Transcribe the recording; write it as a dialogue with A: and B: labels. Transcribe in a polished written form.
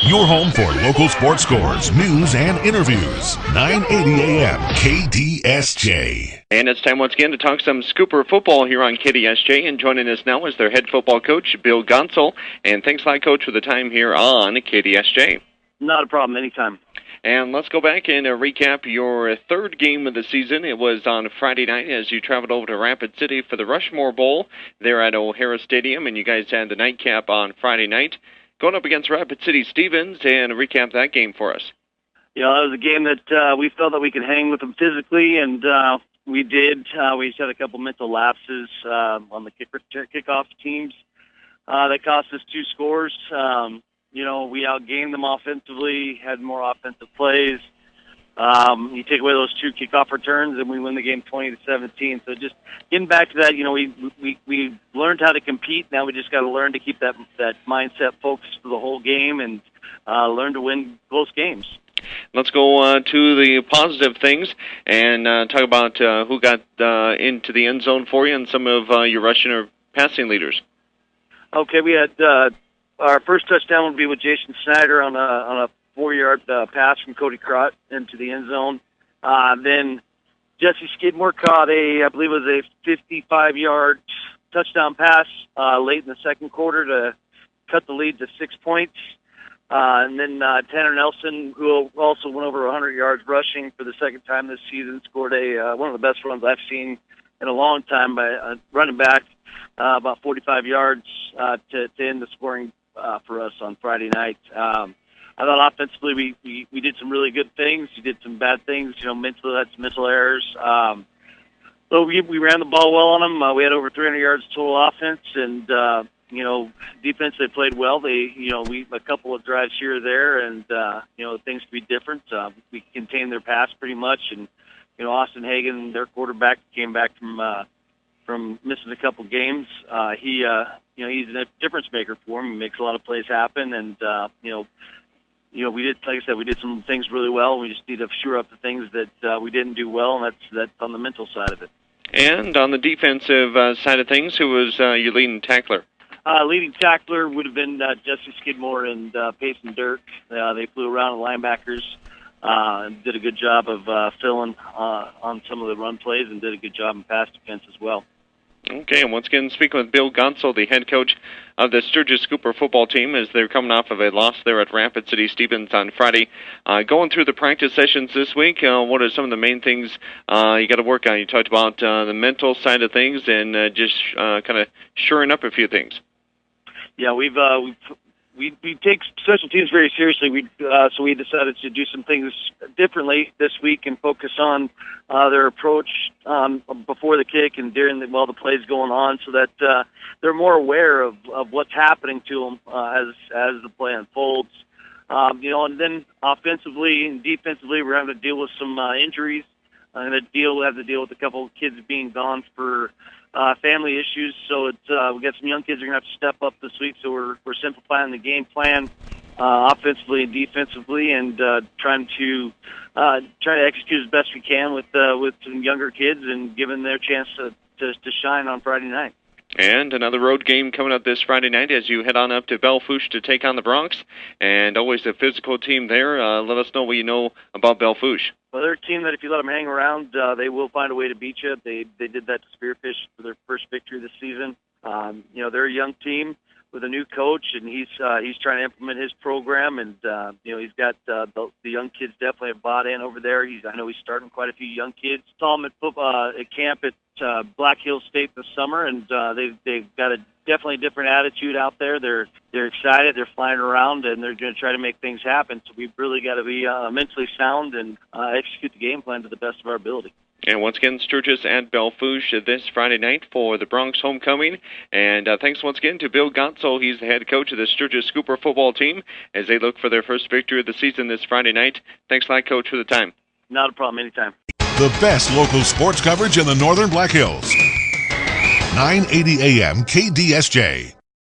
A: Your home for local sports scores, news, and interviews. 980 AM KDSJ.
B: And it's time once again to talk some Scooper football here on KDSJ. And joining us now is their head football coach, Bill Godsil. And thanks a lot, Coach, for the time here on KDSJ.
C: Not a problem, anytime.
B: And let's go back and recap your third game of the season. It was on Friday night as you traveled over to Rapid City for the Rushmore Bowl there at O'Hara Stadium. And you guys had the nightcap on Friday night, going up against Rapid City Stevens, and recap that game for us.
C: You know, that was a game that we felt that we could hang with them physically, and we did. We just had a couple mental lapses on the kickoff teams that cost us 2 scores. You know, we outgained them offensively, had more offensive plays. You take away those 2 kickoff returns, and we win the game 20-17. So just getting back to that, you know, we learned how to compete. Now we just got to learn to keep that mindset focused for the whole game and learn to win close games.
B: Let's go to the positive things and talk about who got into the end zone for you and some of your rushing or passing leaders.
C: Okay, we had our first touchdown would be with Jason Snyder on a 4-yard pass from Cody into the end zone. Then Jesse Skidmore caught I believe it was a 55-yard touchdown pass late in the second quarter to cut the lead to 6 points. And then Tanner Nelson, who also went over 100 yards rushing for the second time this season, scored one of the best runs I've seen in a long time by running back about 45 yards to end the scoring for us on Friday night. I thought offensively we did some really good things. We did some bad things. You know, mentally had some mental errors. So we ran the ball well on them. We had over 300 yards total offense, and you know, defense they played well. We a couple of drives here or there, and you know, things could be different. We contained their pass pretty much, and you know, Austin Hagan, their quarterback, came back from missing a couple games. You know, he's a difference maker for him. He makes a lot of plays happen, and you know, we did, like I said, we did some things really well. We just need to shore up the things that we didn't do well, and that's on the mental side of it.
B: And on the defensive side of things, who was your leading tackler?
C: Leading tackler would have been Jesse Skidmore and Payson Dirk. They flew around the linebackers and did a good job of filling on some of the run plays and did a good job in pass defense as well.
B: Okay, and once again, speaking with Bill Godsil, the head coach of the Sturgis Scooper football team, as they're coming off of a loss there at Rapid City Stevens on Friday. Going through the practice sessions this week, what are some of the main things you got to work on? You talked about the mental side of things and just kind of shoring up a few things. Yeah,
C: we take special teams very seriously. So we decided to do some things differently this week and focus on their approach before the kick and during while the play's going on, so that they're more aware of what's happening to them as the play unfolds. You know, and then offensively and defensively, we're having to deal with some injuries. I'm going to have to deal with a couple of kids being gone for family issues, so we got some young kids who are going to have to step up this week. So we're simplifying the game plan offensively and defensively, and trying to execute as best we can with some younger kids and giving them their chance to shine on Friday night.
B: And another road game coming up this Friday night as you head on up to Belle-Fourche to take on the Bronx. And always a physical team there. Let us know what you know about Belle-Fourche.
C: Well, they're a team that if you let them hang around, they will find a way to beat you. They did that to Spearfish for their first victory this season. You know, they're a young team with a new coach, and he's trying to implement his program, and you know, he's got the young kids definitely have bought in over there. I know he's starting quite a few young kids. Saw him at camp at Black Hills State this summer, and they've got a definitely different attitude out there. They're excited. They're flying around, and they're going to try to make things happen. So we've really got to be mentally sound and execute the game plan to the best of our ability.
B: And once again, Sturgis at Belle-Fourche this Friday night for the Bronx homecoming. And thanks once again to Bill Godsil. He's the head coach of the Sturgis Scooper football team as they look for their first victory of the season this Friday night. Thanks a lot, Coach, for the time.
C: Not a problem. Anytime.
A: The best local sports coverage in the Northern Black Hills. 980 AM KDSJ.